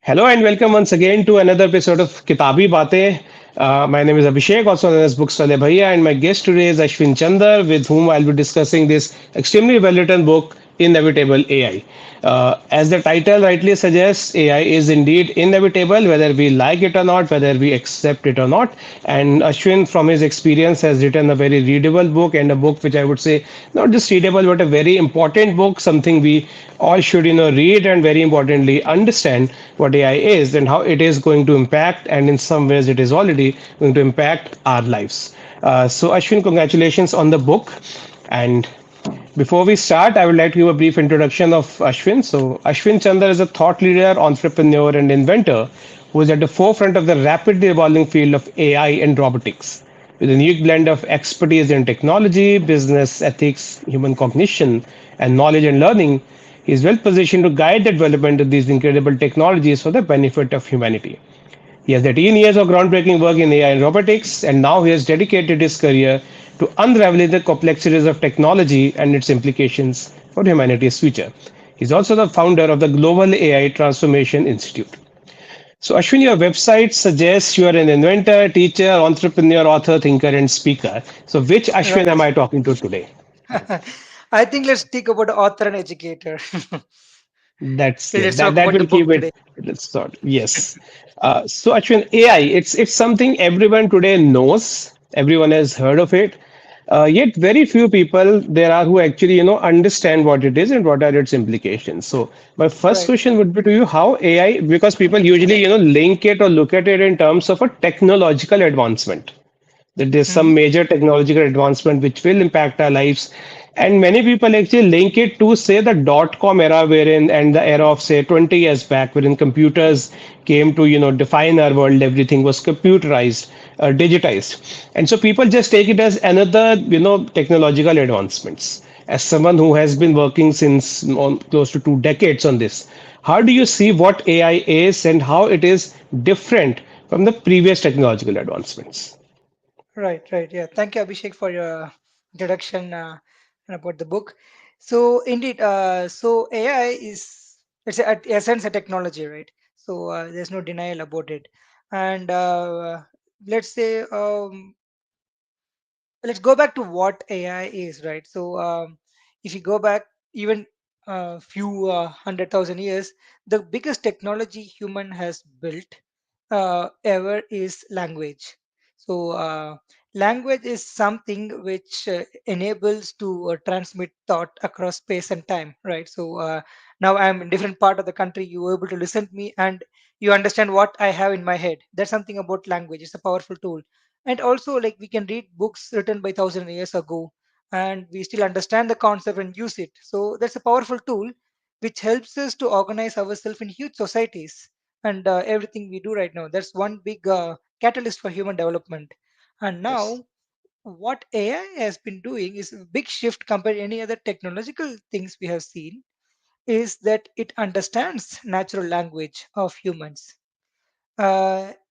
Hello and welcome once again to another episode of Kitabi Baatein. My name is Abhishek, also known as Bookstale Bhaiya, and my guest today is Ashwin Chandarr, with whom I'll be discussing this extremely well-written book, Inevitable AI. As the title rightly suggests, AI is indeed inevitable, whether we like it or not, whether we accept it or not. And Ashwin, from his experience, has written a very readable book and a book which I would say not just readable, but a very important book, something we all should read and very importantly understand what AI is and how it is going to impact, and in some ways it is already going to impact our lives. So Ashwin, congratulations on the book. And before we start, I would like to give a brief introduction of Ashwin. So, Ashwin Chandra is a thought leader, entrepreneur, and inventor who is at the forefront of the rapidly evolving field of AI and robotics. With a unique blend of expertise in technology, business ethics, human cognition, and knowledge and learning, he is well positioned to guide the development of these incredible technologies for the benefit of humanity. He has 13 years of groundbreaking work in AI and robotics, and now he has dedicated his career to unraveling the complexities of technology and its implications for humanity's future. He's also the founder of the Global AI Transformation Institute. So, Ashwin, your website suggests you are an inventor, teacher, entrepreneur, author, thinker, and speaker. So, which Ashwin am Right. I talking to today? I think let's speak about author and educator. That's Let's that talk that about the will keep book it. today. Let's start. Yes. So actually, AI, it's something everyone today knows. Everyone has heard of it. Yet very few people there are who actually understand what it is and what are its implications. So my first Right. question would be to you: how AI? Because people usually link it or look at it in terms of a technological advancement, that there's some Hmm. major technological advancement which will impact our lives. And many people actually link it to, say, the dot com era, wherein, and the era of, say, 20 years back, wherein computers came to, define our world. Everything was computerized, digitized. And so people just take it as another, technological advancements. As someone who has been working since close to 2 decades on this, how do you see what AI is and how it is different from the previous technological advancements? Right. Right. Yeah. Thank you, Abhishek, for your introduction about the book. So indeed, so AI is it's at essence a technology, right? So there's no denial about it. And let's say let's go back to what AI is, right? So, if you go back even a few 100,000 years, the biggest technology human has built ever is language. So, language is something which enables to transmit thought across space and time, right? So, now I'm in different part of the country. You are able to listen to me and you understand what I have in my head. That's something about language. It's a powerful tool. And also, like, we can read books written by thousand years ago and we still understand the concept and use it. So that's a powerful tool which helps us to organize ourselves in huge societies. And everything we do right now, that's one big catalyst for human development. And Yes. now what AI has been doing is a big shift compared to any other technological things we have seen, is that it understands natural language of humans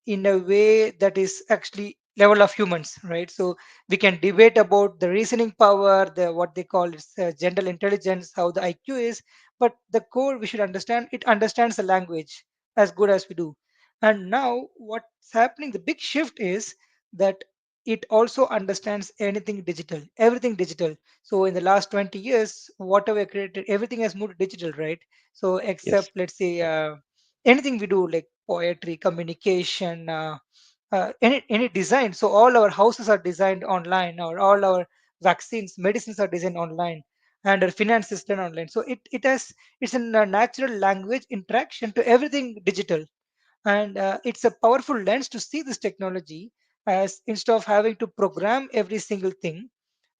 in a way that is actually level of humans, right? So we can debate about the reasoning power, the what they call is general intelligence, how the IQ is, but the core we should understand, it understands the language as good as we do. And now what's happening, the big shift is that it also understands anything digital, everything digital. So in the last 20 years, whatever created, everything has moved to digital, right? So Yes. except let's say anything we do like poetry, communication, any design. So all our houses are designed online, or all our vaccines, medicines are designed online, and our finance is done online. So it's a natural language interaction to everything digital. And it's a powerful lens to see this technology as, instead of having to program every single thing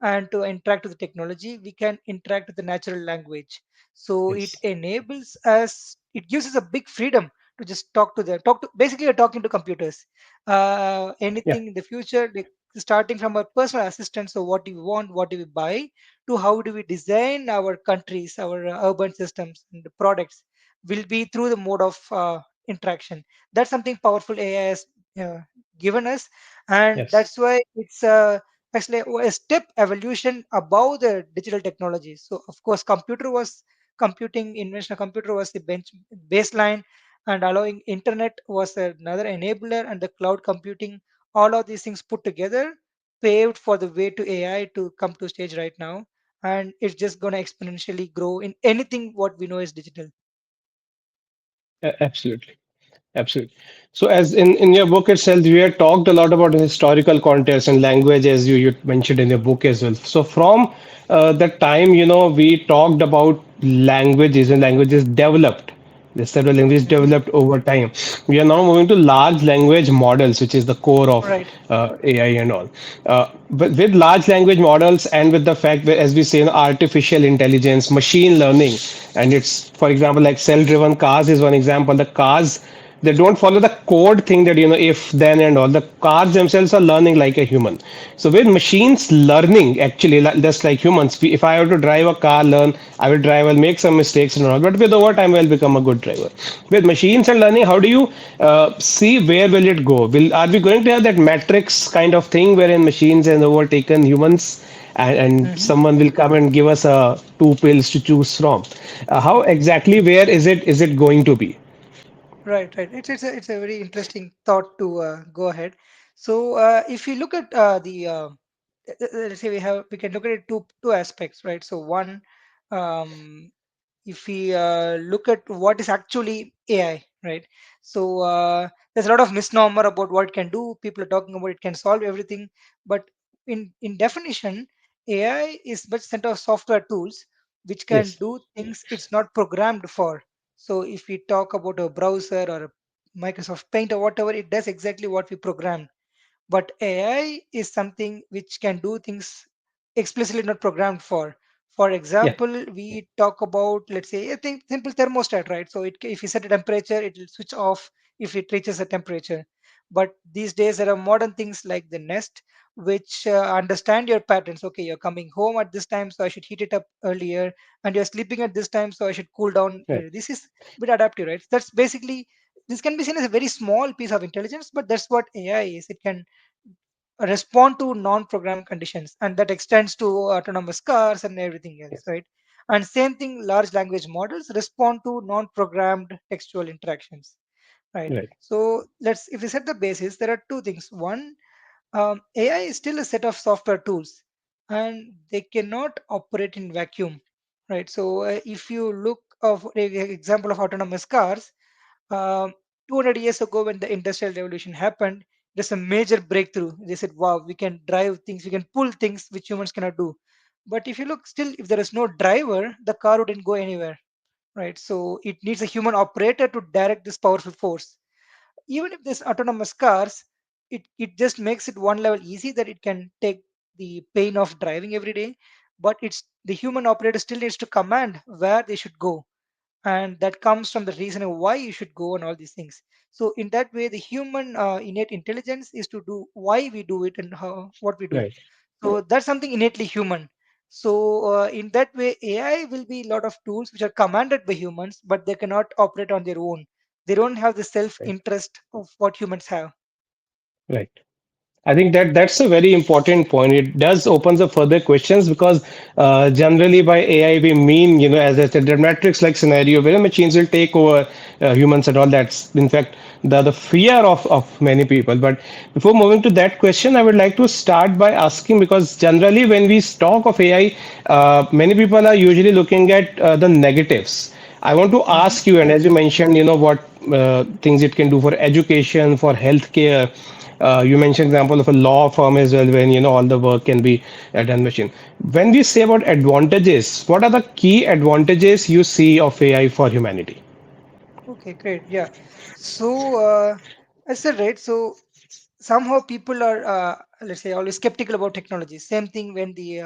and to interact with the technology, we can interact with the natural language. So it Yes. enables us, it gives us a big freedom to just talk to, basically you're talking to computers. Yeah. Anything in the future, like starting from our personal assistant, so what do we want, what do we buy, to how do we design our countries, our urban systems and the products, will be through the mode of interaction. That's something powerful AI has uh, given us. And Yes. that's why it's actually a step evolution above the digital technologies. So of course, computer was computing invention of computer was the baseline. and allowing internet was another enabler, and the cloud computing, all of these things put together paved for the way to AI to come to stage right now, and it's just going to exponentially grow in anything what we know is digital. Absolutely. Absolutely. So, as in your book itself, you had talked a lot about historical context and language, as you mentioned in your book as well. So, from that time, we talked about languages and languages developed. The several languages Hmm. developed over time. We are now moving to large language models, which is the core of Right. AI and all. But with large language models and with the fact that, as we say, artificial intelligence, machine learning, and it's, for example, like self-driven cars is one example. The cars, they don't follow the code thing that if then and all. The cars themselves are learning like a human. So with machines learning, actually just like humans, if I have to drive a car, learn, I will drive, I'll make some mistakes and all, but with over time I'll become a good driver. With machines and learning, how do you see where will it go? Are we going to have that matrix kind of thing wherein machines have overtaken humans, and Hmm. someone will come and give us two pills to choose from? How exactly, where is it going to be? Right, right. It's a very interesting thought to go ahead. So if you look at let's say we can look at it two aspects, right? So one, um, if we look at what is actually AI, right? So there's a lot of misnomer about what it can do. People are talking about it can solve everything, but in definition, AI is but set of software tools which can Yes. do things it's not programmed for. So if we talk about a browser or a Microsoft Paint or whatever, it does exactly what we programmed. But AI is something which can do things explicitly not programmed for. For Yeah. example, we talk about, let's say, a simple thermostat, right? So if you set a temperature, it will switch off if it reaches a temperature. But these days, there are modern things like the Nest, which understand your patterns. Okay, you're coming home at this time, so I should heat it up earlier, and you're sleeping at this time, so I should cool down. Right. This is a bit adaptive, right? That's basically, this can be seen as a very small piece of intelligence, but that's what AI is. It can respond to non-programmed conditions, and that extends to autonomous cars and everything else, Yes. right? And same thing, large language models respond to non-programmed textual interactions, right? Right. So let's, if we set the basis, there are two things. One, AI is still a set of software tools, and they cannot operate in vacuum, right? So if you look of example of autonomous cars, um, 200 years ago, when the industrial revolution happened, there's a major breakthrough. They said, wow, we can drive things, we can pull things which humans cannot do. But if you look still, if there is no driver, the car wouldn't go anywhere, right? So it needs a human operator to direct this powerful force. Even if there's autonomous cars, it just makes it one level easy that it can take the pain of driving every day. But it's the human operator still needs to command where they should go, and that comes from the reasoning why you should go and all these things. So in that way, the human innate intelligence is to do why we do it and how what we do. Right. So that's something innately human. So in that way, AI will be a lot of tools which are commanded by humans, but they cannot operate on their own. They don't have the self Right. interest of what humans have. Right. I think that's a very important point. It does opens up further questions because generally by AI we mean, as I said, the matrix-like scenario where machines will take over humans and all. That's in fact the fear of many people. But before moving to that question, I would like to start by asking, because generally when we talk of AI, many people are usually looking at the negatives. I want to Hmm. ask you, and as you mentioned, what things it can do for education, for healthcare. You mentioned example of a law firm as well, when all the work can be done machine. When we say about advantages, what are the key advantages you see of AI for humanity? Okay, great. Yeah. So I said, right. So somehow people are, let's say, always skeptical about technology. Same thing when the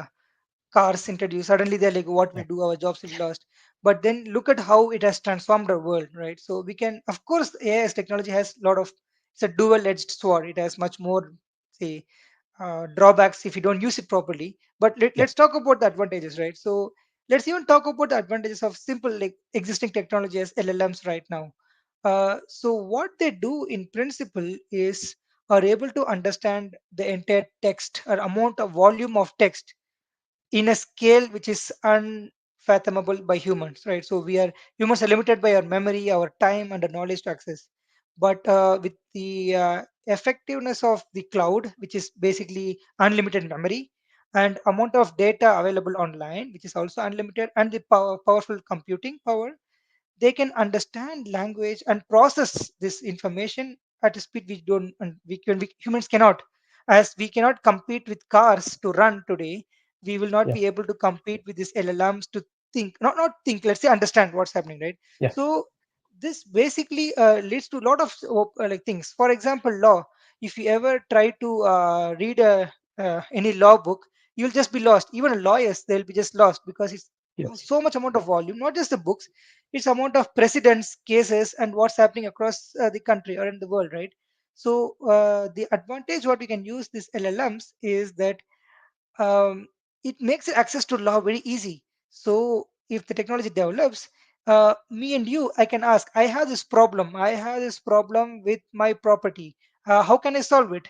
cars introduced, suddenly they're like, what Yeah. we do, our jobs will be lost. But then look at how it has transformed our world, right? So we can, of course, AI as technology has a lot of, it's a dual-edged sword. It has much more, say, drawbacks if you don't use it properly. But Yeah. let's talk about the advantages, right? So let's even talk about the advantages of simple, like existing technology as LLMs right now. So what they do in principle is are able to understand the entire text or amount of volume of text in a scale which is fathomable by humans, right? So humans are limited by our memory, our time, and the knowledge to access. But with the effectiveness of the cloud, which is basically unlimited memory and amount of data available online, which is also unlimited, and the powerful computing power, they can understand language and process this information at a speed we don't and we humans cannot. As we cannot compete with cars to run today, we will not Yeah. be able to compete with these llms to think, not think, let's say understand what's happening, right? Yeah. So this basically leads to a lot of like things. For example, law. If you ever try to read any law book, you'll just be lost. Even lawyers, they'll be just lost because it's Yes. so much amount of volume, not just the books, it's amount of precedents, cases, and what's happening across the country or in the world, right? So the advantage what we can use these llms is that um, it makes access to law very easy. So if the technology develops, me and you, I can ask, I have this problem with my property, how can I solve it?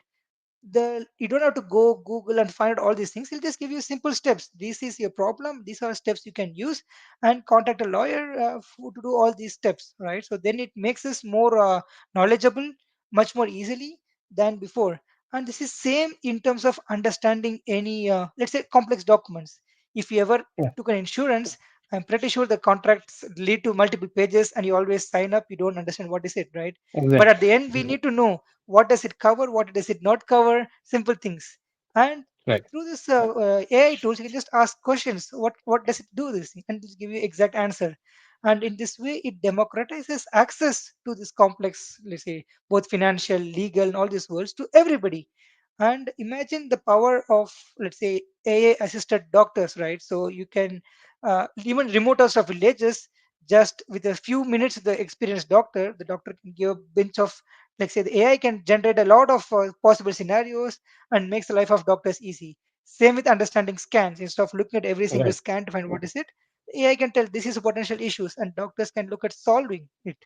You don't have to go google and find out all these things. He'll just give you simple steps. This is your problem, these are steps you can use, and contact a lawyer to do all these steps, right? So then it makes us more knowledgeable, much more easily than before. And this is same in terms of understanding any let's say complex documents. If you ever Yeah. took an insurance, I'm pretty sure the contracts lead to multiple pages and you always sign up, you don't understand what is it, right? But at Exactly. the end we need to know what does it cover, what does it not cover, simple things. And Right. through this AI tools, you can just ask questions. What does it do this thing? And just give you exact answer. And in this way, it democratizes access to this complex, let's say, both financial, legal, and all these worlds to everybody. And imagine the power of, let's say, AI assisted doctors, right? So you can even remote us of villages, just with a few minutes, the experienced doctor, the doctor can give a bunch of, like say, the AI can generate a lot of possible scenarios and makes the life of doctors easy. Same with understanding scans. Instead of looking at every single Right. scan to find what is it, AI can tell this is a potential issues, and doctors can look at solving it,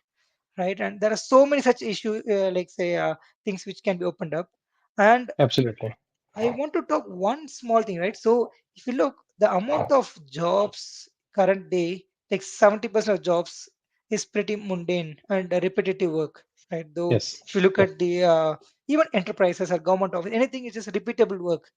right? And there are so many such issues, like say things which can be opened up. And Absolutely. I want to talk one small thing, right? So if you look, the amount of jobs current day, like 70% of jobs is pretty mundane and repetitive work, right? Though Yes. if you look Yes. at the even enterprises or government office, anything is just repeatable work.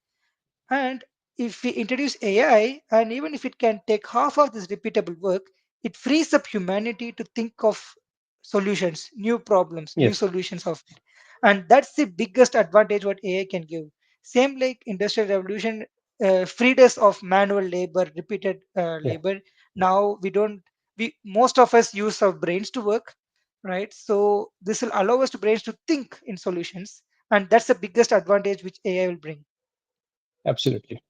And if we introduce AI, and even if it can take half of this repeatable work, it frees up humanity to think of solutions, new problems, new Yes. solutions of it. And that's the biggest advantage what AI can give. Same like industrial revolution freed us of manual labor, repeated Yeah. labor. Now we don't, we most of us use our brains to work, right? So this will allow us to brains to think in solutions, and that's the biggest advantage which AI will bring. Absolutely.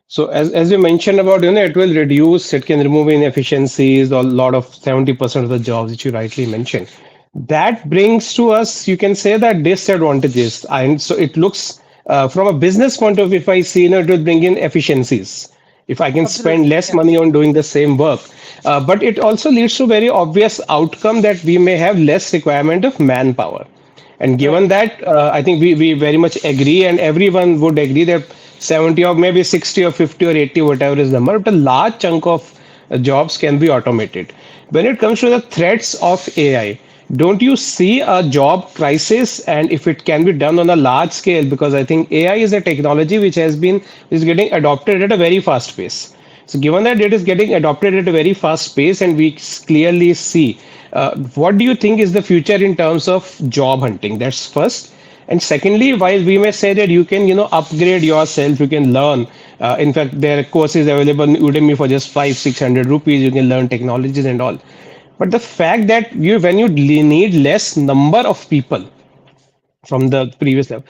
So as you mentioned about, it will reduce, it can remove inefficiencies, a lot of 70% of the jobs which you rightly mentioned. That brings to us, you can say that disadvantages. And so it looks from a business point of view, if I see, it will bring in efficiencies. If I can spend Absolutely. less Yeah. money on doing the same work. But it also leads to very obvious outcome that we may have less requirement of manpower. And given Right. that, I think we very much agree, and everyone would agree that 70 or maybe 60 or 50 or 80, whatever is the number, but a large chunk of jobs can be automated. When it comes to the threats of AI, don't you see a job crisis? And if it can be done on a large scale, because I think AI is a technology which is getting adopted at a very fast pace. So, given that it is getting adopted at a very fast pace, and we clearly see, what do you think is the future in terms of job hunting? That's first. And secondly, while we may say that you can, upgrade yourself, you can learn. In fact, there are courses available on Udemy for just 500-600 rupees. You can learn technologies and all. But the fact that when you need less number of people from the previous level,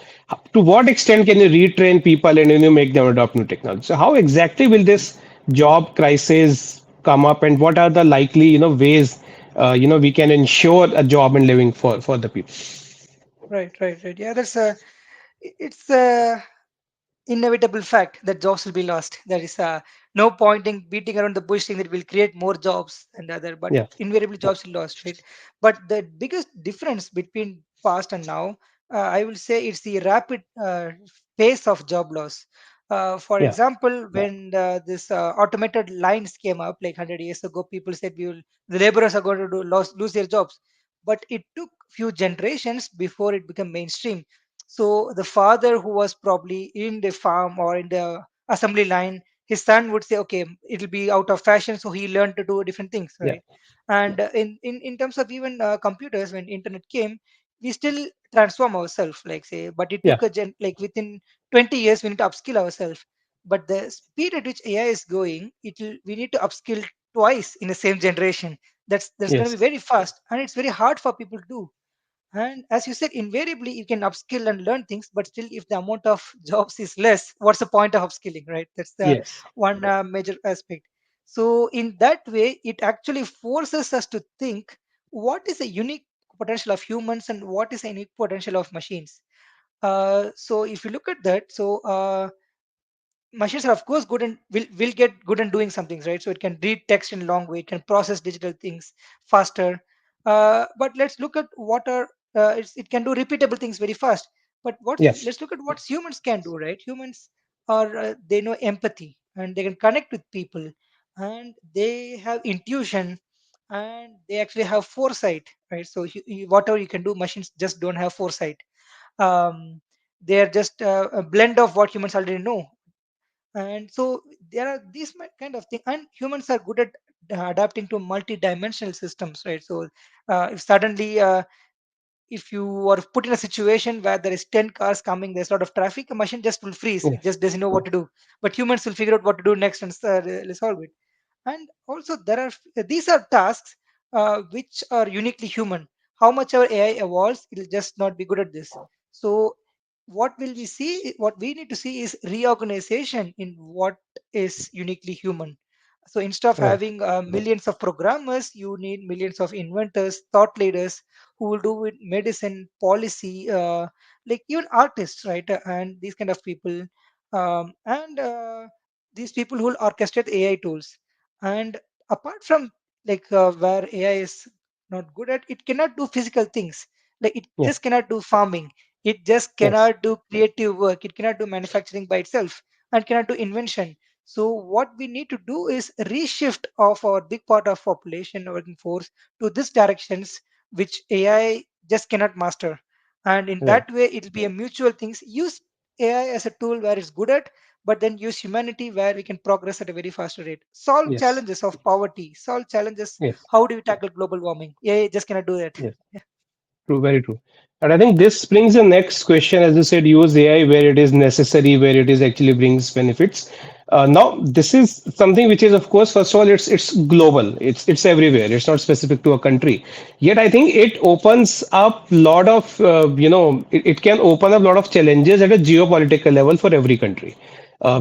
to what extent can you retrain people and make them adopt new technology? So how exactly will this job crisis come up, and what are the likely ways we can ensure a job and living for the people? Right, right, right. Yeah, it's a inevitable fact that jobs will be lost. There is no point in beating around the bush saying that we'll create more jobs and other, but Yeah. invariably jobs will lost, right? But the biggest difference between past and now, I will say it's the rapid pace of job loss. For Yeah. example, when this automated lines came up like 100 years ago, people said the laborers are going to lose their jobs. But it took few generations before it became mainstream. So the father who was probably in the farm or in the assembly line, his son would say, okay, it'll be out of fashion. So he learned to do different things, Yeah. right? And in terms of even computers, when internet came, we still transform ourselves, like say, but it Yeah. took like within 20 years we need to upskill ourselves. But the speed at which AI is going, we need to upskill twice in the same generation. That's going to Yes. be very fast, and it's very hard for people to do. And as you said, invariably you can upskill and learn things, but still, if the amount of jobs is less, what's the point of upskilling, right? That's the Yes. one major aspect. So, in that way, it actually forces us to think what is the unique potential of humans and what is the unique potential of machines. So, if you look at that, machines are of course good and will get good in doing some things, right? So it can read text in a long way, it can process digital things faster. But let's look at what are it can do repeatable things very fast. But Yes. let's look at what humans can do, right? Humans are they know empathy and they can connect with people, and they have intuition, and they actually have foresight, right? So whatever you can do, machines just don't have foresight. um, they are just a blend of what humans already know. And so there are these kind of thing, and humans are good at adapting to multi-dimensional systems, right? So if suddenly if you are put in a situation where there is 10 cars coming, there's a lot of traffic, a machine just will freeze, it Yes. just doesn't know what to do. But humans will figure out what to do next and solve it. And also there are these are tasks which are uniquely human. How much our AI evolves, it'll just not be good at this. So what we need to see is reorganization in what is uniquely human. So instead of Right. having millions of programmers, you need millions of inventors, thought leaders who will do with medicine, policy, like even artists, right? And these kind of people, and these people who will orchestrate AI tools. And apart from like where AI is not good at, it cannot do physical things. Like it Yeah. just cannot do farming. It just Yes. cannot do creative work. It cannot do manufacturing by itself, and cannot do invention. So what we need to do is reshift of our big part of population working force to this directions which AI just cannot master. And in Right. that way, it'll be a mutual things. Use AI as a tool where it's good at, but then use humanity where we can progress at a very faster rate. Solve Yes. challenges of poverty. Solve challenges. Yes. How do you tackle global warming? AI just cannot do that. Yes. True, very true. And I think this brings the next question, as you said, use AI where it is necessary, where it is actually brings benefits. Now, this is something which is, of course, first of all, it's global. It's everywhere. It's not specific to a country. Yet, I think it opens up lot of, it can open up a lot of challenges at a geopolitical level for every country.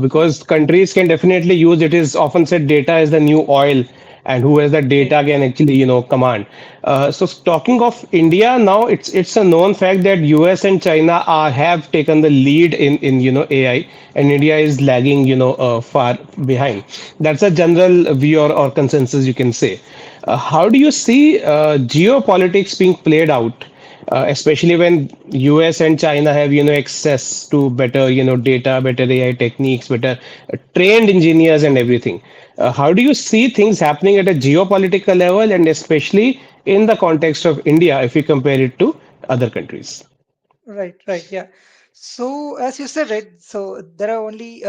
Because countries can definitely use it is often said data is the new oil, and who has the Right. data can actually command. So talking of India now, it's a known fact that US and China have taken the lead in AI, and India is lagging far behind. That's a general view or consensus you can say. How do you see geopolitics being played out, especially when US and China have access to better data, better AI techniques, better trained engineers and everything? How do you see things happening at a geopolitical level, and especially in the context of India if you compare it to other countries? Right, right, yeah. So as you said, right, so there are only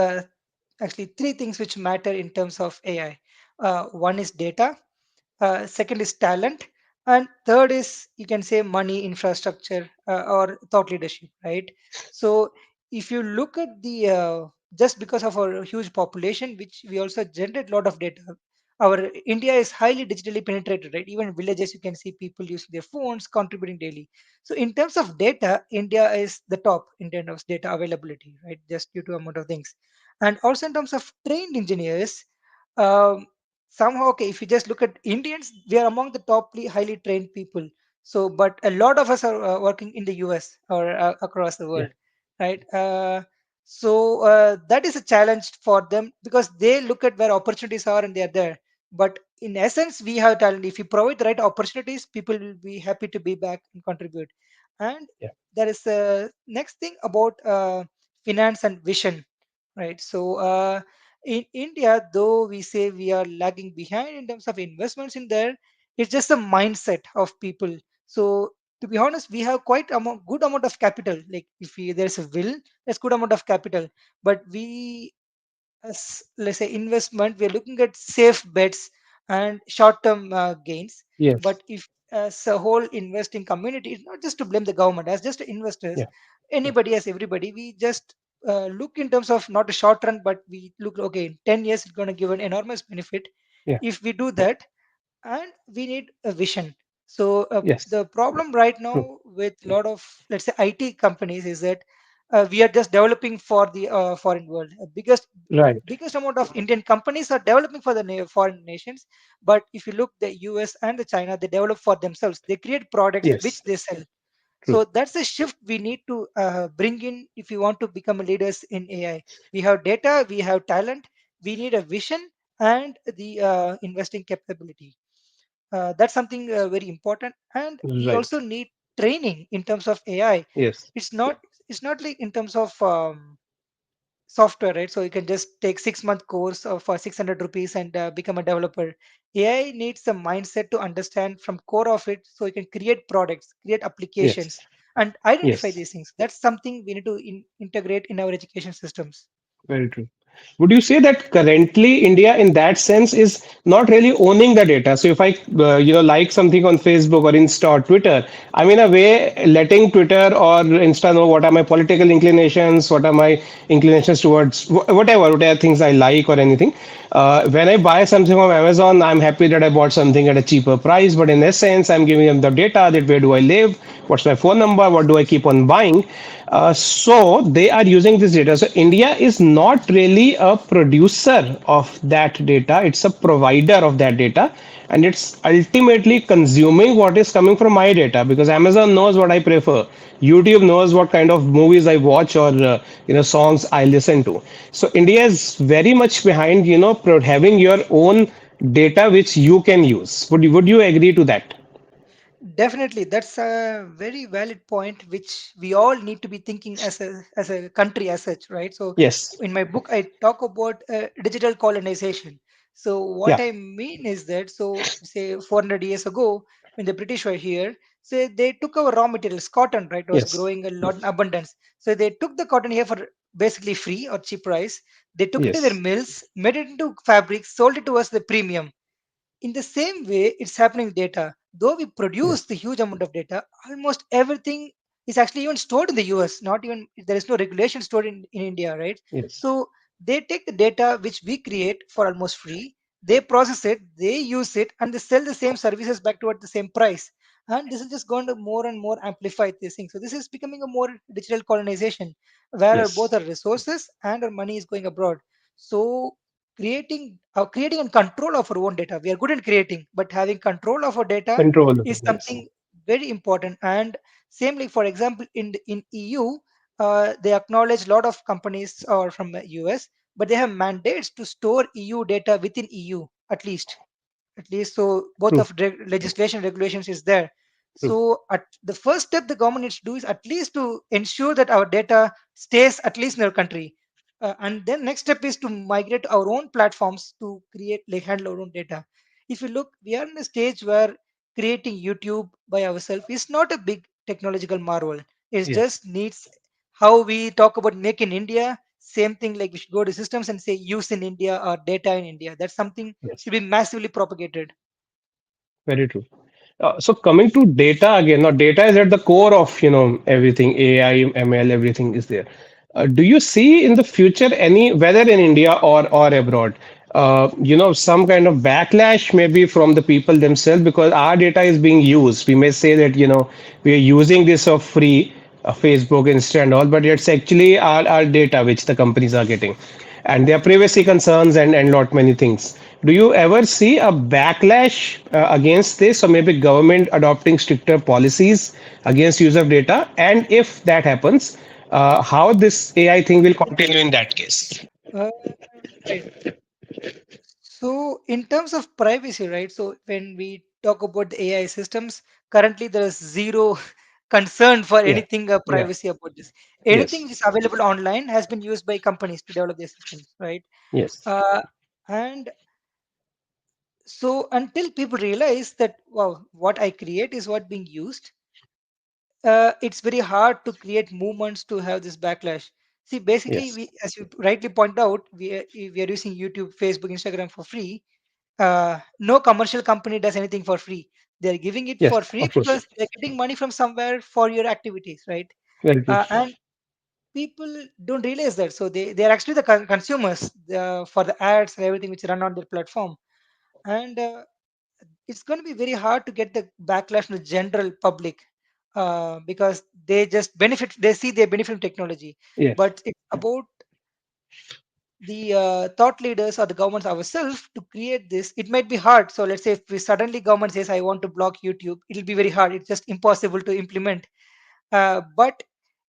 actually three things which matter in terms of AI. One is data, second is talent, and third is you can say money, infrastructure, or thought leadership, right? So if you look at the just because of our huge population, which we also generate a lot of data, our India is highly digitally penetrated, right? Even villages you can see people using their phones contributing daily. So in terms of data, India is the top in terms of data availability, right? Just due to amount of things. And also in terms of trained engineers, um, somehow, okay, if you just look at Indians, we are among the top highly trained people. So but a lot of us are working in the US or across the Yeah, world, right? So that is a challenge for them because they look at where opportunities are and they are there. But in essence, we have talent. If you provide the right opportunities, people will be happy to be back and contribute. And yeah, there is a next thing about finance and vision. right? So in India, though we say we are lagging behind in terms of investments in there, it's just a mindset of people. So to be honest, we have quite good amount of capital. Like if there's a will, there's good amount of capital, but we, as let's say investment, we're looking at safe bets and short term gains. Yes. But if as a whole investing community, it's not just to blame the government, as just investors, Yeah. Yeah. anybody, as everybody, we just look in terms of not a short run, but we look, okay, in 10 years it's going to give an enormous benefit. Yeah. If we do Yeah. that, and we need a vision. So Yes. the problem right True. now with a lot of, let's say, IT companies is that we are just developing for the foreign world. Right. Biggest amount of Indian companies are developing for the foreign nations, but if you look the US and the China, they develop for themselves. They create products Yes. which they sell. True. So that's a shift we need to bring in if you want to become leaders in AI. We have data, we have talent, we need a vision and the investing capability. That's something very important, and we Right. also need training in terms of AI. Yes. It's not it's not like in terms of software, right? So you can just take 6 month course for 600 rupees and become a developer. AI needs a mindset to understand from core of it, so you can create products, create Yes. applications, and identify Yes. these things. That's something we need to integrate in our education systems. Very true. Would you say that currently India, in that sense, is not really owning the data? So if I, like something on Facebook or Insta or Twitter, I'm in a way letting Twitter or Insta know what are my political inclinations, what are my inclinations towards whatever things I like or anything. When I buy something on Amazon, I'm happy that I bought something at a cheaper price. But in essence, I'm giving them the data that where do I live, what's my phone number, what do I keep on buying. So they are using this data. So India is not really a producer of that data; it's a provider of that data, and it's ultimately consuming what is coming from my data because Amazon knows what I prefer. YouTube knows what kind of movies I watch or songs I listen to. So India is very much behind having your own data which you can use. Would you agree to that? Definitely, that's a very valid point, which we all need to be thinking as a country as such, right? So, Yes. in my book, I talk about digital colonization. So, what Yeah. I mean is that, so say 400 years ago, when the British were here, so they took our raw materials, cotton, right? It was Yes. growing a lot in abundance. So they took the cotton here for basically free or cheap price. They took it to their Yes. mills, made it into fabrics, sold it to us the premium. In the same way, it's happening with data. Though we produce Yes. the huge amount of data, almost everything is actually even stored in the US. Not even there is no regulation stored in India, right? Yes. So they take the data which we create for almost free, they process it, they use it, and they sell the same services back to at the same price. And this is just going to more and more amplify this thing. So this is becoming a more digital colonization where both Yes. our resources and our money is going abroad. So creating and control of our own data, we are good in creating, but having control of our data Control of it. is Yes. something very important. And same, like for example, in EU, they acknowledge a lot of companies are from the US, but they have mandates to store EU data within EU at least. So both True. of legislation regulations is there. True. So at the first step the government needs to do is at least to ensure that our data stays at least in our country. And then next step is to migrate to our own platforms to create, like, handle our own data. If you look, we are in a stage where creating YouTube by ourselves is not a big technological marvel. It Yes. just needs, how we talk about make in India, same thing, like we should go to systems and say use in India or data in India. That's something Yes. should be massively propagated. Very true. So coming to data again, now data is at the core of everything. AI, ML, everything is there. Do you see in the future any, whether in India or abroad, some kind of backlash maybe from the people themselves because our data is being used? We may say that we are using this for free, Facebook, Insta, and all, but it's actually our data which the companies are getting, and their privacy concerns and lot many things. Do you ever see a backlash against this, or maybe government adopting stricter policies against use of data? And if that happens, how this AI thing will continue in that case? Uh, right. So, in terms of privacy, right? So, when we talk about the AI systems, currently there is zero concerned for Yeah. anything Yeah. privacy about this. Anything Yes. which is available online has been used by companies to develop their systems, right? Yes. Uh, and so until people realize that, wow, what I create is what being used, it's very hard to create movements to have this backlash. See, basically, Yes. we, as you rightly point out, we are using YouTube, Facebook, Instagram for free. No commercial company does anything for free. They're giving it Yes. for free Of course. because they're getting money from somewhere for your activities, right? Very true. And people don't realize that. So they're actually the consumers for the ads and everything which run on their platform. And it's going to be very hard to get the backlash from the general public because they see they benefit from technology. Yes. But it's about the thought leaders or the governments ourselves to create this. It might be hard. So let's say if we suddenly government says I want to block YouTube, it'll be very hard. It's just impossible to implement. But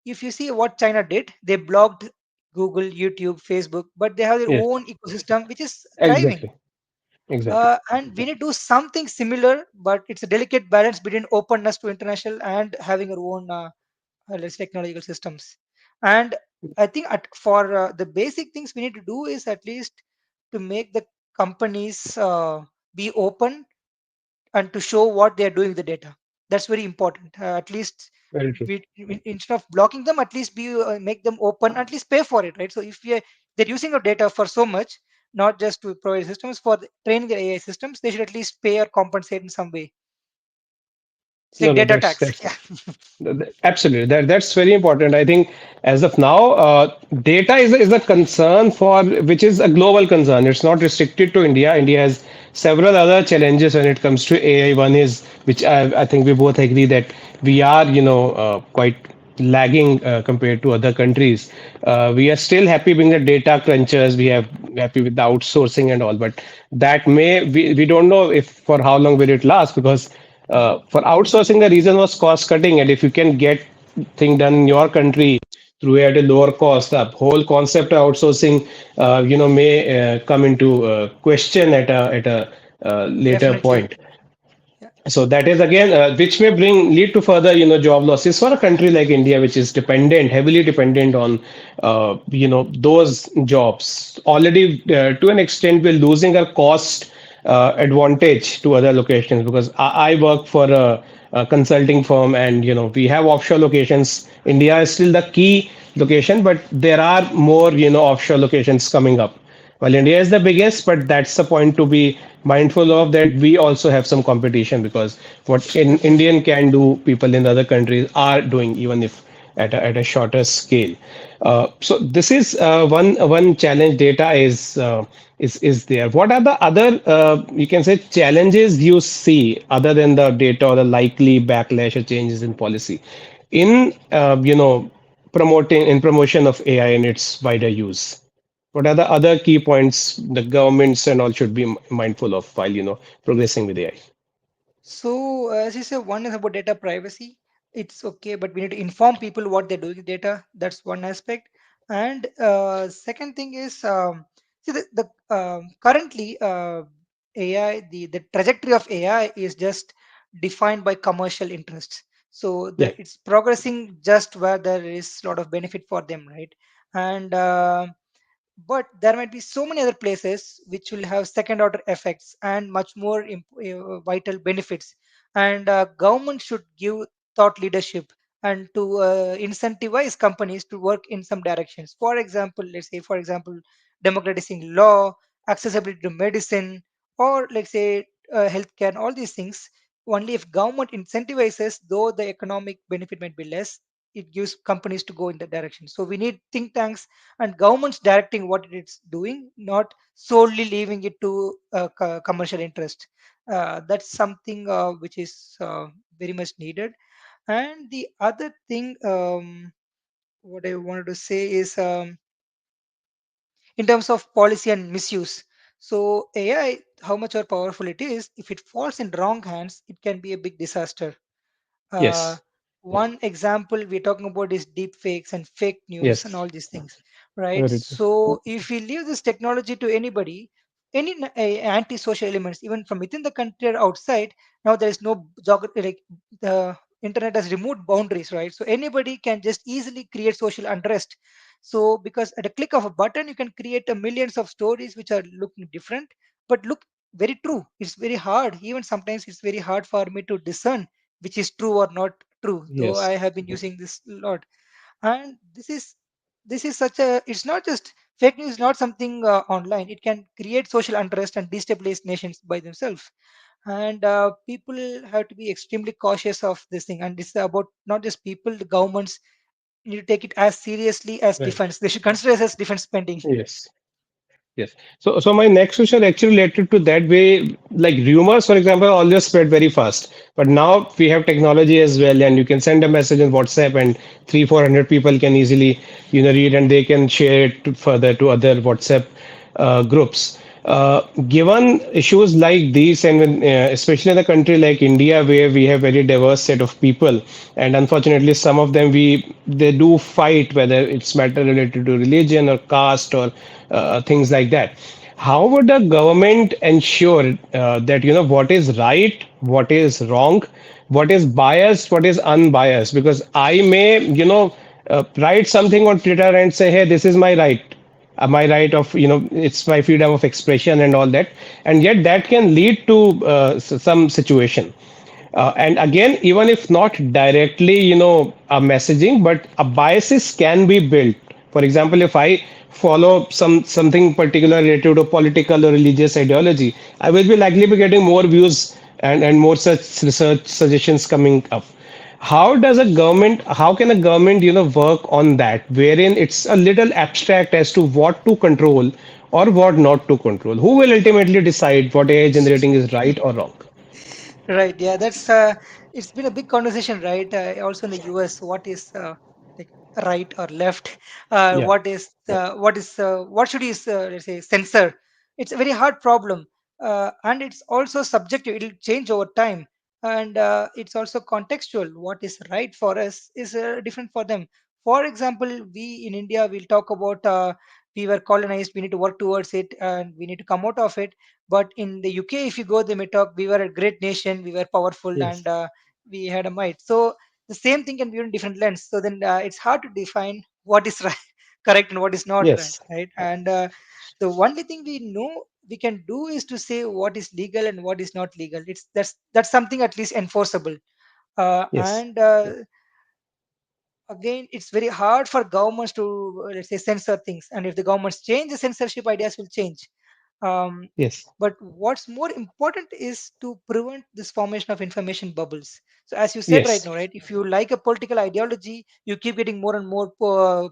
if you see what China did, they blocked Google, YouTube, Facebook, but they have their Yes. own ecosystem which is thriving. Exactly. Exactly. And we need to do something similar, but it's a delicate balance between openness to international and having our own let's technological systems. And I think for the basic things we need to do is at least to make the companies be open and to show what they are doing with the data. That's very important. At least Very true. instead of blocking them, at least be make them open. At least pay for it, right? So if they're using your data for so much, not just to provide systems for training their AI systems, they should at least pay or compensate in some way. It's No, like no, data that's tax. that's Yeah. absolutely that's very important. I think as of now, data is a concern for which is a global concern. It's not restricted to India. India has several other challenges when it comes to AI. One is which I think we both agree that we are quite lagging compared to other countries. We are still happy being the data crunchers. We have happy with the outsourcing and all, but that we don't know if for how long will it last because for outsourcing the reason was cost cutting, and if you can get thing done in your country through at a lower cost, the whole concept of outsourcing may come into question at a later Definitely. point. Yeah. So that is again which may bring lead to further job losses for a country like India, which is heavily dependent on those jobs. Already to an extent we're losing our cost advantage to other locations because I work for a consulting firm, and we have offshore locations. India is still the key location, but there are more offshore locations coming up. Well, India is the biggest, but that's the point to be mindful of, that we also have some competition because what in Definitely. Indian can do, people in other countries are doing, even if at a shorter scale. So this is one challenge. Data is there. What are the other you can say challenges you see other than the data or the likely backlash or changes in policy in promotion of AI and its wider use? What are the other key points the governments and all should be mindful of while progressing with AI? So, as you say, one is about data privacy. It's okay, but we need to inform people what they're doing with data. That's one aspect. And second thing is, see, the currently AI, the trajectory of AI is just defined by commercial interests. So Yeah. it's progressing just where there is a lot of benefit for them, right? And but there might be so many other places which will have second order effects and much more vital benefits, and government should give thought leadership and to incentivize companies to work in some directions. For example, let's say, for example, democratizing law, accessibility to medicine, or let's say healthcare and all these things. Only if government incentivizes, though the economic benefit might be less, it gives companies to go in that direction. So we need think tanks and governments directing what it's doing, not solely leaving it to commercial interest. That's something which is very much needed. And the other thing, what I wanted to say is, in terms of policy and misuse. So AI, how much more powerful it is, if it falls in wrong hands, it can be a big disaster. uh, Yes. One example we're talking about is deep fakes and fake news and Yes. all these things, right? Very true. So if we leave this technology to anybody, any anti-social elements, even from within the country or outside, now there is no like the internet has removed boundaries, right? So anybody can just easily create social unrest. So because at a click of a button you can create a millions of stories which are looking different but look very true. It's very hard, even sometimes it's very hard for me to discern which is true or not true, though I Yes. have been using this a lot. And this is such a, it's not just fake news, not something online. It can create social unrest and destabilize nations by themselves. And people have to be extremely cautious of this thing, and this is about not just people, the governments need to take it as seriously as Right. defense. They should consider it as defense spending. Yes. Yes. So my next question actually related to that way, like rumors, for example, always spread very fast. But now we have technology as well, and you can send a message on WhatsApp, and 300-400 people can easily, read, and they can share it further to other WhatsApp groups. Given issues like these, and when, especially in a country like India, where we have very diverse set of people, and unfortunately, some of them they do fight, whether it's matter related to religion or caste or things like that. How would the government ensure that what is right, what is wrong, what is biased, what is unbiased? Because I may write something on Twitter and say, hey, this is my right of it's my freedom of expression and all that, and yet that can lead to some situation. And again, even if not directly, a messaging, but a biases can be built. For example, if I follow something particular related to political or religious ideology, I will be likely be getting more views and more such research suggestions coming up. How can a government, work on that, wherein it's a little abstract as to what to control or what not to control? Who will ultimately decide what AI generating is right or wrong? Right. Yeah, that's it's been a big conversation, right? Also in the US, what is like right or left? Yeah. What should you let's say censor? It's a very hard problem, and it's also subjective. It'll change over time, and it's also contextual. What is right for us is different for them. For example, we in India will talk about we were colonized. We need to work towards it, and we need to come out of it. But in the UK, if you go, they may talk, we were a great nation, we were powerful, Yes. and we had a might. So the same thing can be in different lens. So then it's hard to define what is right, correct and what is not right, Yes. right? And the only thing we know we can do is to say what is legal and what is not legal. It's that's something at least enforceable. Yes. And again, it's very hard for governments to let's say censor things, and if the governments change, the censorship ideas will change. um, Yes. but what's more important is to prevent this formation of information bubbles. So as you said right Yes. now, right, if you like a political ideology, you keep getting more and more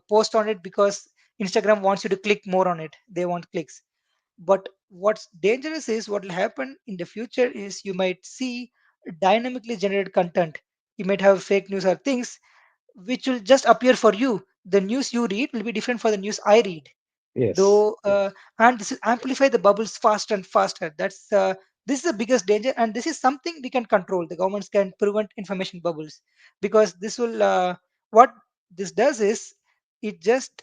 post on it because Instagram wants you to click more on it. They want clicks. But what's dangerous is what will happen in the future is you might see dynamically generated content. You might have fake news or things which will just appear for you. The news you read will be different for the news I read, Yes. though. And this will amplify the bubbles faster and faster. That's this is the biggest danger, and this is something we can control. The governments can prevent information bubbles, because this will what this does is it just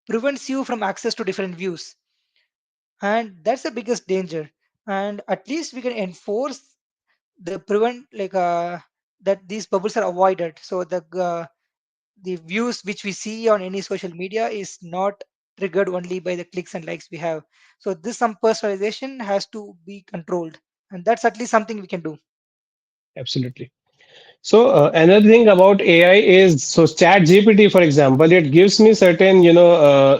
prevents you from access to different views, and that's the biggest danger. And at least we can enforce the prevent like that these bubbles are avoided, so the views which we see on any social media is not triggered only by the clicks and likes we have. So this some personalization has to be controlled, and that's at least something we can do. Absolutely. So another thing about AI is, so Chat GPT, for example, it gives me certain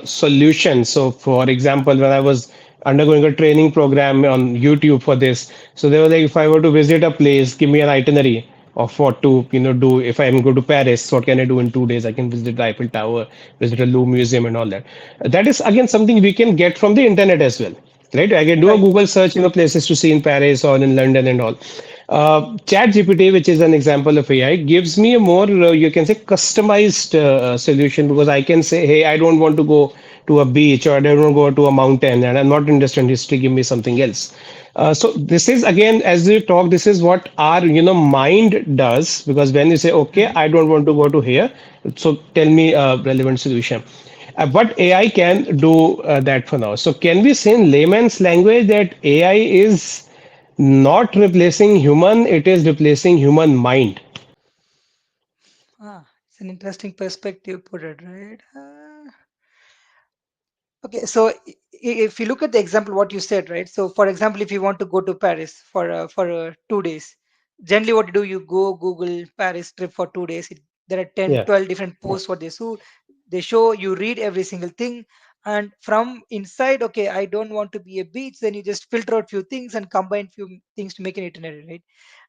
solutions. So for example, when I was undergoing a training program on YouTube for this, so they were like, if I were to visit a place, give me an itinerary of what to do. If I'm going to Paris, what can I do in 2 days? I can visit the Eiffel Tower, visit a Louvre Museum, and all that. That is again something we can get from the internet as well, right? I can do a Right. Google search, places to see in Paris or in London and all. Chat GPT, which is an example of AI, gives me a more, you can say, customized solution, because I can say, hey, I don't want to go to a beach, or I don't want to go to a mountain, and I'm not interested in history, give me something else. So this is again, as we talk, this is what our mind does, because when you say, okay, Mhm. I don't want to go to here, so tell me a relevant solution. But AI can do that for now. So can we say in layman's language that AI is not replacing human, it is replacing human mind? It's an interesting perspective put it, right? Okay, so if you look at the example what you said, right? So for example, if you want to go to Paris for 2 days, generally what you do, you go Google Paris trip for 2 days. There are 10, Yeah. 12 different posts what they show, you read every single thing, and from inside, okay, I don't want to be a beach, then you just filter out few things and combine few things to make an itinerary, right?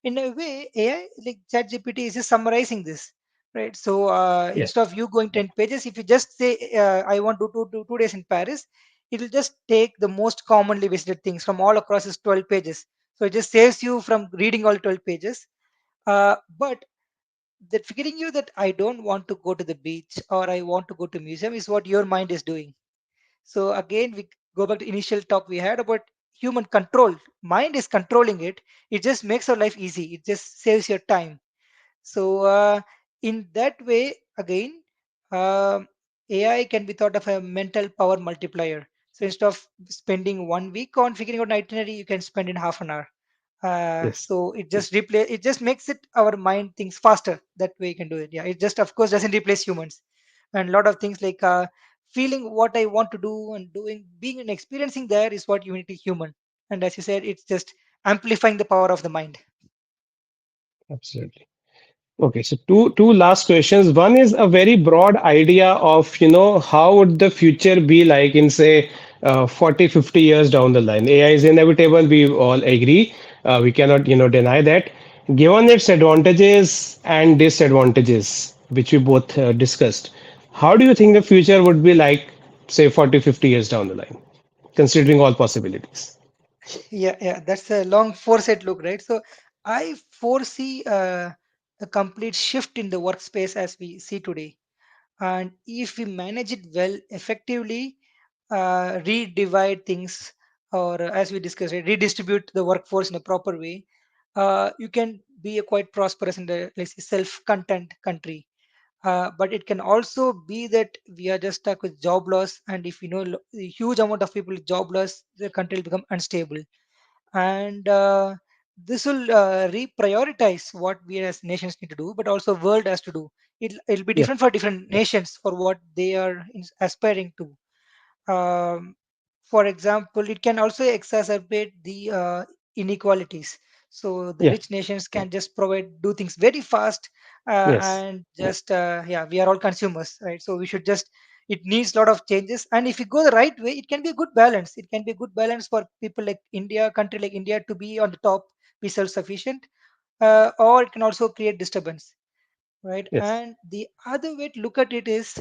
In a way, AI like ChatGPT is just summarizing this, right? So Yeah. instead of you going 10 pages, if you just say I want to do 2 days in Paris, it will just take the most commonly visited things from all across this 12 pages. So it just saves you from reading all 12 pages. But that figuring you that I don't want to go to the beach or I want to go to museum is what your mind is doing. So again, we go back to initial talk we had about human control. Mind is controlling it. It just makes our life easy. It just saves your time. So, in that way, again, AI can be thought of a mental power multiplier. So instead of spending 1 week on figuring out an itinerary, you can spend in half an hour. Yes. So it just makes it our mind thinks faster. That way you can do it. Yeah, it just of course doesn't replace humans. And a lot of things like feeling what I want to do and doing, being and experiencing there is what unity human. And as you said, it's just amplifying the power of the mind. Absolutely. Okay, so two last questions. One is a very broad idea of, how would the future be like in say 40, 50 years down the line. AI is inevitable, we all agree. We cannot, deny that. Given its advantages and disadvantages, which we both discussed, how do you think the future would be like, say 40, 50 years down the line, considering all possibilities? Yeah, that's a long foresight look, right? So I foresee a complete shift in the workspace as we see today. And if we manage it well, effectively, redivide things, or as we discussed, right, redistribute the workforce in a proper way, you can be a quite prosperous in the, let's say, self-content country. But it can also be that we are just stuck with job loss, and if you know a huge amount of people with job loss, the country will become unstable, and this will reprioritize what we as nations need to do, but also world has to do. It'll be Yeah. different for different nations for what they are aspiring to. um, for example, it can also exacerbate the inequalities. So the Yeah. rich nations can just provide do things very fast, Yes. and just yeah, we are all consumers, right? So we should just, it needs a lot of changes, and if you go the right way, it can be a good balance. It can be a good balance for people like India, country like India, to be on the top, be self-sufficient, or it can also create disturbance, right? Yes. And the other way to look at it is,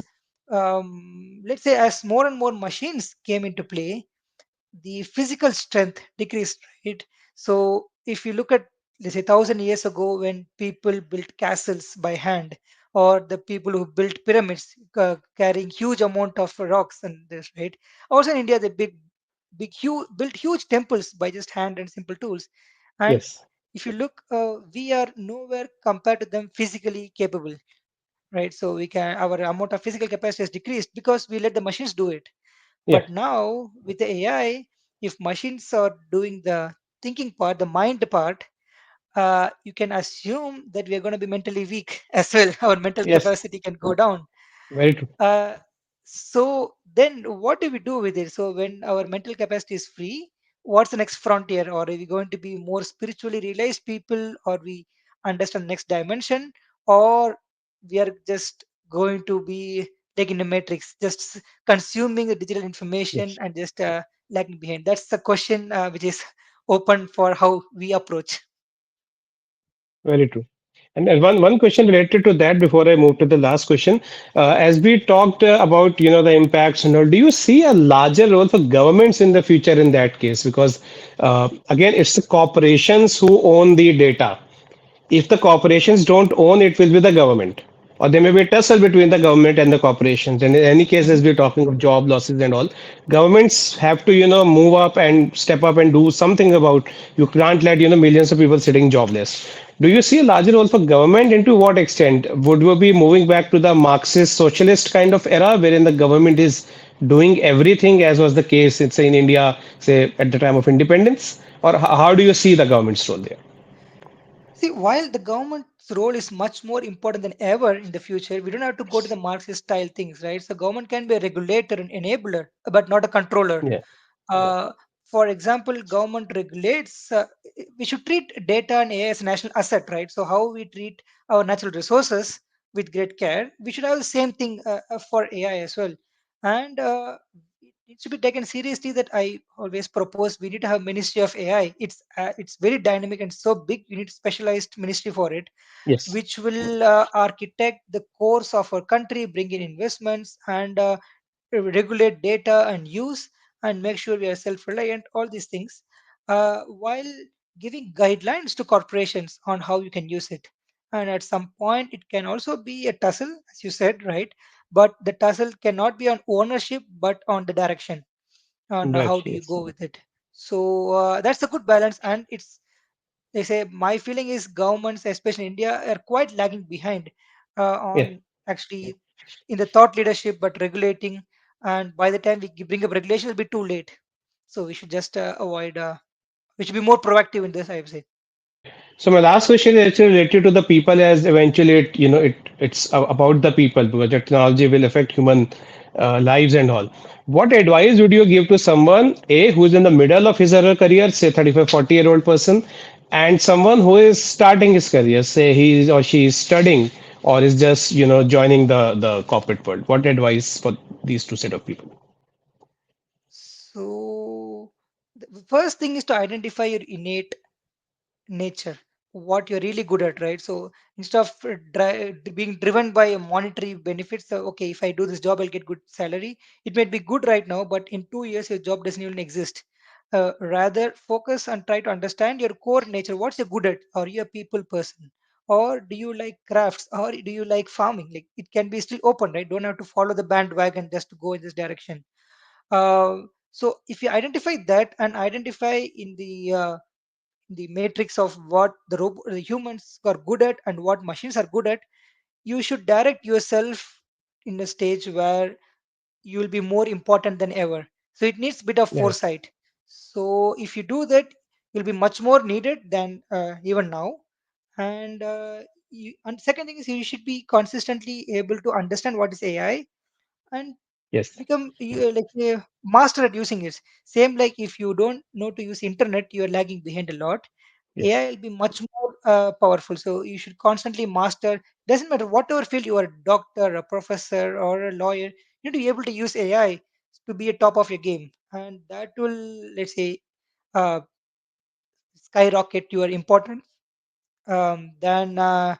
let's say as more and more machines came into play, the physical strength decreased, right? So if you look at, let's say, 1,000 years ago, when people built castles by hand, or the people who built pyramids carrying huge amount of rocks and this, right? Also in India, the built huge temples by just hand and simple tools. And Yes. if you look, we are nowhere compared to them physically capable, right? So we can, our amount of physical capacity has decreased because we let the machines do it. Yeah. But now with the AI, if machines are doing the thinking part, the mind part, you can assume that we are going to be mentally weak as well. Our mental Yes. capacity can go down. Very true. uh, so then what do we do with it? So when our mental capacity is free, what's the next frontier? Or are we going to be more spiritually realized people, or we understand the next dimension, or we are just going to be like in the matrix, just consuming the digital information Yes. and just lagging behind? That's the question which is open for how we approach. Very true. And one question related to that before I move to the last question. As we talked about, the impacts and all, do you see a larger role for governments in the future in that case? Because again, it's the corporations who own the data. If the corporations don't own, it will be the government, or there may be a tussle between the government and the corporations. And in any case, as Mhm. we're talking of job losses and all, governments have to move up and step up and do something about. You can't let millions of people sitting jobless. Do you see a larger role for government, and to what extent would we be moving back to the Marxist socialist kind of era wherein the government is doing everything as was the case say in India, say at the time of independence? Or how do you see the government's role there? See, while the government's role is much more important than ever in the future, we don't have to go to the Marxist style things, right? So government can be a regulator and enabler, but not a controller. Yeah. Yeah. Uh, for example, government regulates. We should treat data and AI as a national asset, right? So how we treat our natural resources with great care, we should have the same thing for AI as well. And it should be taken seriously that I always propose we need to have Ministry of AI. It's very dynamic and so big. We need specialized ministry for it, Yes. which will architect the course of our country, bring in investments, and regulate data and use, and make sure we are self-reliant. All these things, while giving guidelines to corporations on how you can use it. And at some point, it can also be a tussle, as you said, right? But the tussle cannot be on ownership, but on the direction, on Right. how do you Yes. go with it. So that's a good balance, and it's, they say, my feeling is governments, especially in India, are quite lagging behind Yeah. on actually in the thought leadership, but regulating. And by the time we bring up regulation, it'll be too late. So we should just avoid. We should be more proactive in this, I would say. Right. So my last question is actually related to the people, as eventually it's about the people, because the technology will affect human lives and all. What advice would you give to someone A, who's in the middle of his or her career, say 35, 40-year-old person, and someone who is starting his career, say he is or she is studying or is just joining the corporate world? What advice for these two set of people? So the first thing is to identify your innate nature, what you're really good at, right? So instead of being driven by a monetary benefits, okay, if I do this job, I'll get good salary. It might be good right now, but in 2 years, your job doesn't even exist. Rather, focus and try to understand your core nature. What's you're good at? Are you a people person? Or do you like crafts? Or do you like farming? Like, it can be still open, right? Don't have to follow the bandwagon just to go in this direction. So if you identify that and identify in the matrix of what the humans are good at and what machines are good at, you should direct yourself in a stage where you will be more important than ever. So it needs bit of Right. foresight. So if you do that, you'll be much more needed than even now. And and second thing is, you should be consistently able to understand what is AI and Yes. become like a master at using it. Same like if you don't know to use internet, you are lagging behind a lot. Yes. AI will be much more powerful, so you should constantly master. Doesn't matter whatever field you are, a doctor, a professor, or a lawyer, you need to be able to use AI to be at top of your game, and that will, let's say, uh, skyrocket your importance. Then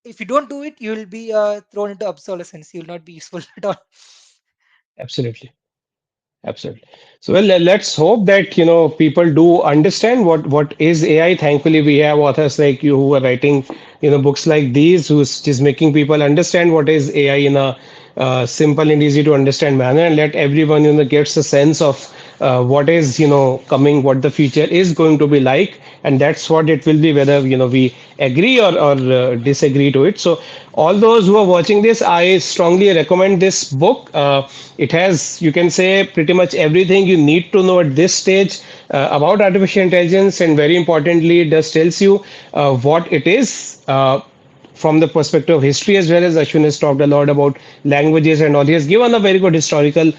if you don't do it, you will be thrown into obsolescence. You will not be useful at all. Absolutely. Absolutely. So, well, let's hope that people do understand what is AI. Thankfully, we have authors like you who are writing books like these, who's just making people understand what is AI in a simple and easy to understand manner, and let everyone gets a sense of what is coming, what the future is going to be like, and that's what it will be, whether we agree or disagree to it. So all those who are watching this, I strongly recommend this book. It has, you can say, pretty much everything you need to know at this stage about artificial intelligence, and very importantly, it does tells you what it is. From the perspective of history, as well as Ashwin has talked a lot about languages and all. He has given a very good historical,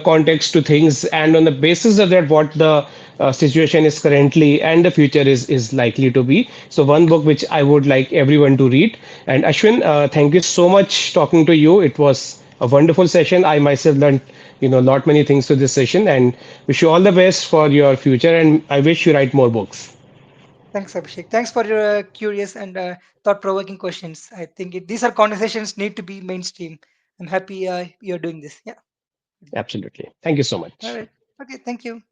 context to things, and on the basis of that, what the situation is currently and the future is likely to be. So one book which I would like everyone to read. And Ashwin, thank you so much talking to you. It was a wonderful session. I myself learned lot many things to this session, and wish you all the best for your future. And I wish you write more books. Thanks, Abhishek. Thanks for your curious and thought-provoking questions. I think these are conversations need to be mainstream. I'm happy you're doing this. Yeah. Absolutely. Thank you so All much. right. Okay. Thank you.